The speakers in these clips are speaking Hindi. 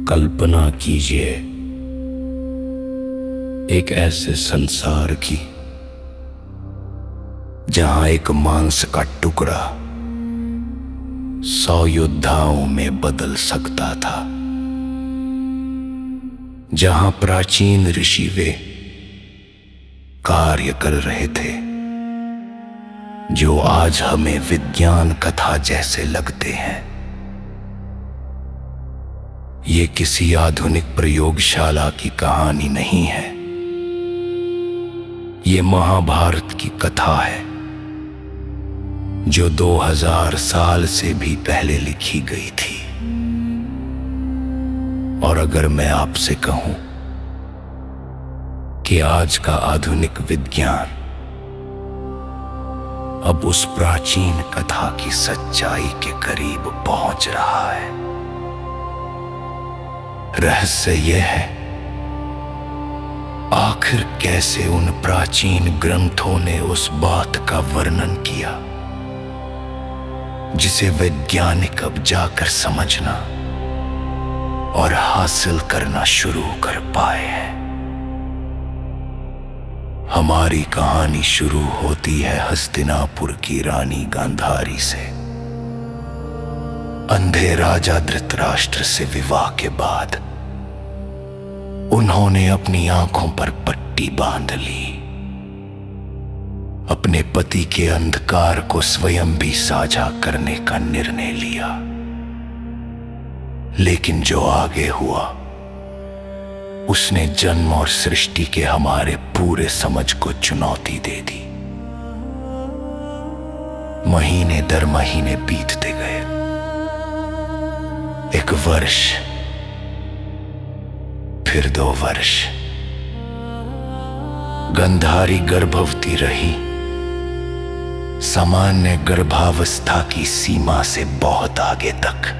कल्पना कीजिए एक ऐसे संसार की जहां एक मांस का टुकड़ा 100 योद्धाओं में बदल सकता था, जहां प्राचीन ऋषि वे कार्य कर रहे थे जो आज हमें विज्ञान कथा जैसे लगते हैं। ये किसी आधुनिक प्रयोगशाला की कहानी नहीं है, ये महाभारत की कथा है जो 2000 साल से भी पहले लिखी गई थी। और अगर मैं आपसे कहूं कि आज का आधुनिक विज्ञान अब उस प्राचीन कथा की सच्चाई के करीब पहुंच रहा है, रहस्य यह है आखिर कैसे उन प्राचीन ग्रंथों ने उस बात का वर्णन किया जिसे वैज्ञानिक अब जाकर समझना और हासिल करना शुरू कर पाए हैं। हमारी कहानी शुरू होती है हस्तिनापुर की रानी गांधारी से। अंधे राजा धृतराष्ट्र से विवाह के बाद उन्होंने अपनी आंखों पर पट्टी बांध ली, अपने पति के अंधकार को स्वयं भी साझा करने का निर्णय लिया। लेकिन जो आगे हुआ उसने जन्म और सृष्टि के हमारे पूरे समझ को चुनौती दे दी। महीने दर महीने बीतते गए, एक वर्ष, फिर 2 वर्ष। गांधारी गर्भवती रही, सामान्य गर्भावस्था की सीमा से बहुत आगे तक।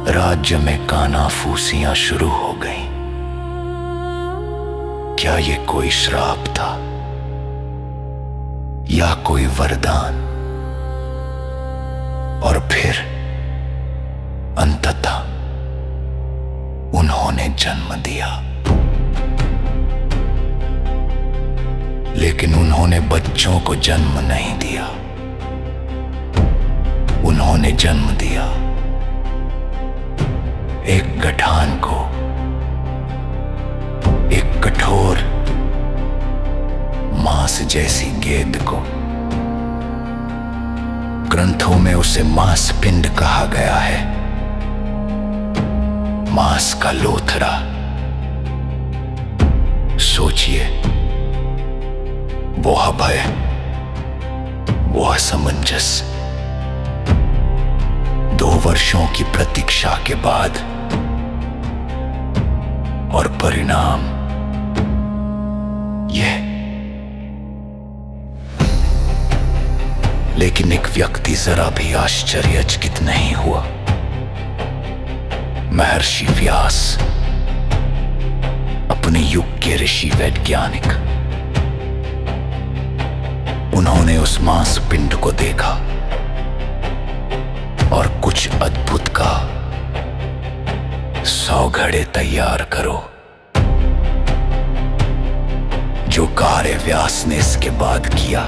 राज्य में कानाफूसियां शुरू हो गईं। क्या ये कोई श्राप था या कोई वरदान? और फिर अंततः उन्होंने जन्म दिया। लेकिन उन्होंने बच्चों को जन्म नहीं दिया, उन्होंने जन्म दिया एक गठान को, एक कठोर मांस जैसी गेंद को। ग्रंथों में उसे मांस पिंड कहा गया है, मांस का लोथरा। सोचिए, वो अभय, वो असमंजस। 2 वर्षों की प्रतीक्षा के बाद और परिणाम यह। लेकिन एक व्यक्ति जरा भी आश्चर्यचकित नहीं हुआ, महर्षि व्यास, अपने युग के ऋषि वैज्ञानिक। उन्होंने उस मांस पिंड को देखा और कुछ अद्भुत कहा, 100 घड़े तैयार करो। जो कार्य व्यास ने इसके बाद किया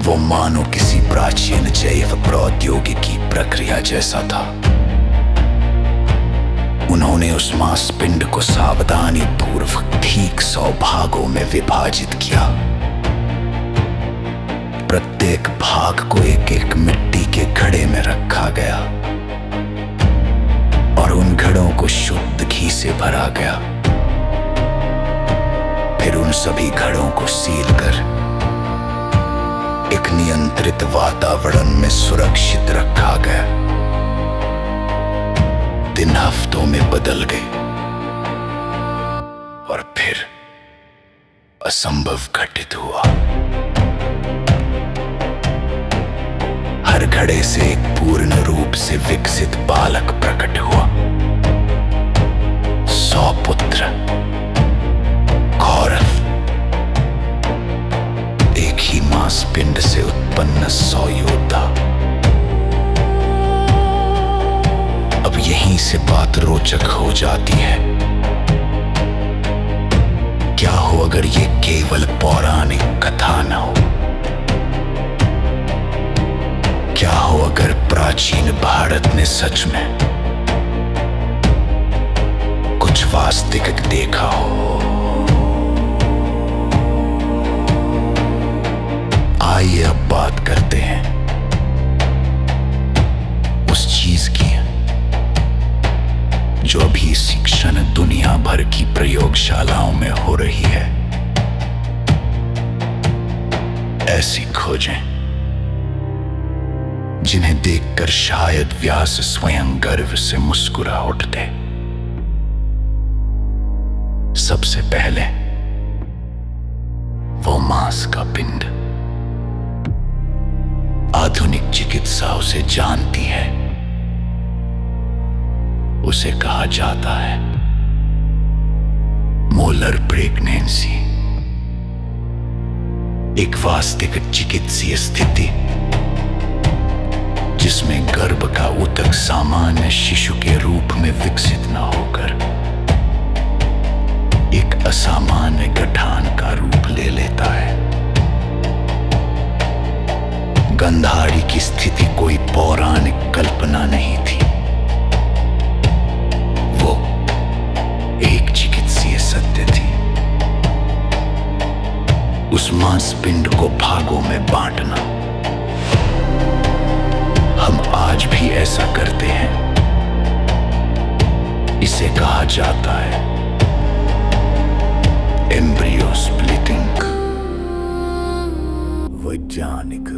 वो मानो किसी प्राचीन जैव प्रौद्योगिकी प्रक्रिया जैसा था। उन्होंने उस मांस पिंड को सावधानी पूर्वक ठीक 100 भागों में विभाजित किया। प्रत्येक भाग को एक एक मिट्टी के घड़े में रखा गया और उन घड़ों को शुद्ध घी से भरा गया। फिर उन सभी घड़ों को सील कर एक नियंत्रित वातावरण में सुरक्षित रखा गया। दिन हफ्तों में बदल गए और फिर असंभव घटित हुआ। हर घड़े से एक पूर्ण रूप से विकसित बालक प्रकट हुआ। 100 पुत्र, कौरव। एक ही मांस पिंड से उत्पन्न 100 योद्धा। से बात रोचक हो जाती है। क्या हो अगर ये केवल पौराणिक कथा न हो? क्या हो अगर प्राचीन भारत ने सच में कुछ वास्तविक देखा हो? आइए अब बात करते हैं उस चीज की जो अभी इसी क्षण दुनिया भर की प्रयोगशालाओं में हो रही है। ऐसी खोजें जिन्हें देखकर शायद व्यास स्वयं गर्व से मुस्कुरा उठते। सबसे पहले वो मांस का पिंड। आधुनिक चिकित्सा उसे जानती है। उसे कहा जाता है मोलर प्रेगनेंसी, एक वास्तविक चिकित्सीय स्थिति जिसमें गर्भ का ऊतक सामान्य शिशु के रूप में विकसित न होकर एक असामान्य गठान का रूप ले लेता है। गंधारी की स्थिति कोई पौराणिक कल्पना नहीं थी, वो एक चिकित्सीय सत्य थी। उस मांसपिंड को भागों में बांटना। हम आज भी ऐसा करते हैं। इसे कहा जाता है एम्ब्रियो स्प्लिटिंग। वैज्ञानिक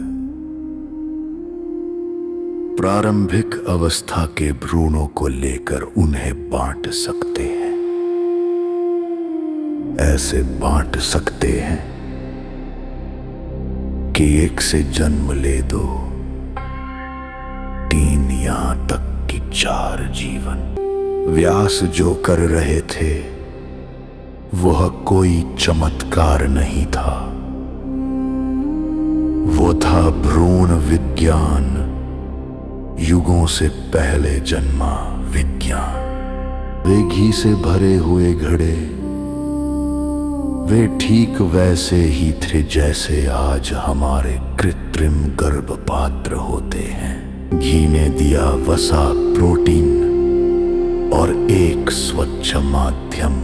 प्रारंभिक अवस्था के भ्रूणों को लेकर उन्हें बांट सकते हैं। ऐसे बांट सकते हैं कि एक से जन्म ले दो, 3 यहां तक कि 4 जीवन। व्यास जो कर रहे थे वह कोई चमत्कार नहीं था, वो था भ्रूण विज्ञान, युगों से पहले जन्मा विज्ञान। वे घी से भरे हुए घड़े, वे ठीक वैसे ही थे जैसे आज हमारे कृत्रिम गर्भपात्र होते हैं। घी ने दिया वसा, प्रोटीन और एक स्वच्छ माध्यम।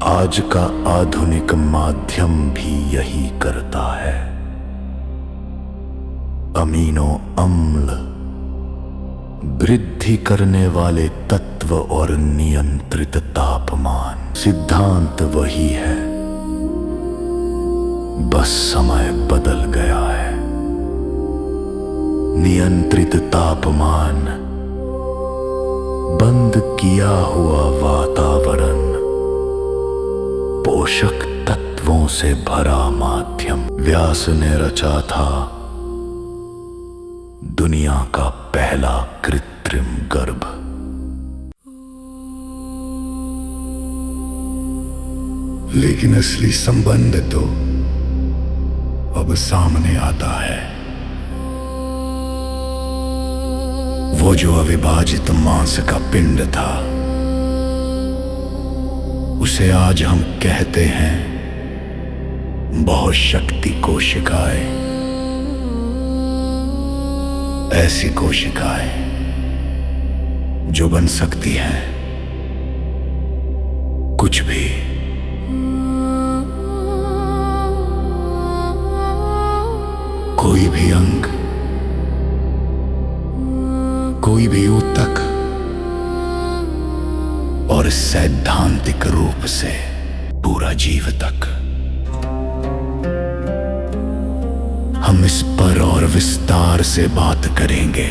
आज का आधुनिक माध्यम भी यही करता है। अमीनो अम्ल, वृद्धि करने वाले तत्व और नियंत्रित तापमान। सिद्धांत वही है, बस समय बदल गया है। नियंत्रित तापमान, बंद किया हुआ वातावरण, पोषक तत्वों से भरा माध्यम। व्यास ने रचा था दुनिया का पहला कृत्रिम गर्भ। लेकिन असली संबंध तो अब सामने आता है। वो जो अविभाजित मांस का पिंड था, उसे आज हम कहते हैं बहुशक्ति कोशिकाएं। ऐसी कोशिकाएं जो बन सकती हैं कुछ भी। कोई भी अंग, कोई भी ऊतक, और सैद्धांतिक रूप से पूरा जीव तक। हम इस पर और विस्तार से बात करेंगे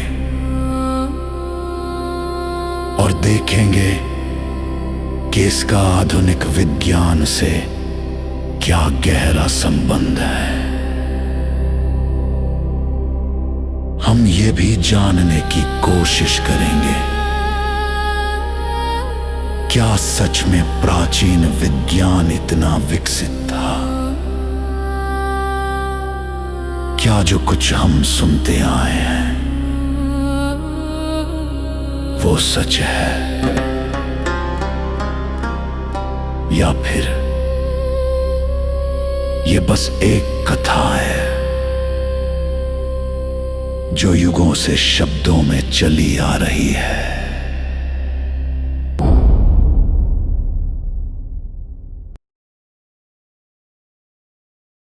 और देखेंगे कि इसका आधुनिक विज्ञान से क्या गहरा संबंध है। हम ये भी जानने की कोशिश करेंगे, क्या सच में प्राचीन विज्ञान इतना विकसित था? क्या जो कुछ हम सुनते आए हैं वो वो सच है या फिर ये बस एक कथा है जो युगों से शब्दों में चली आ रही है।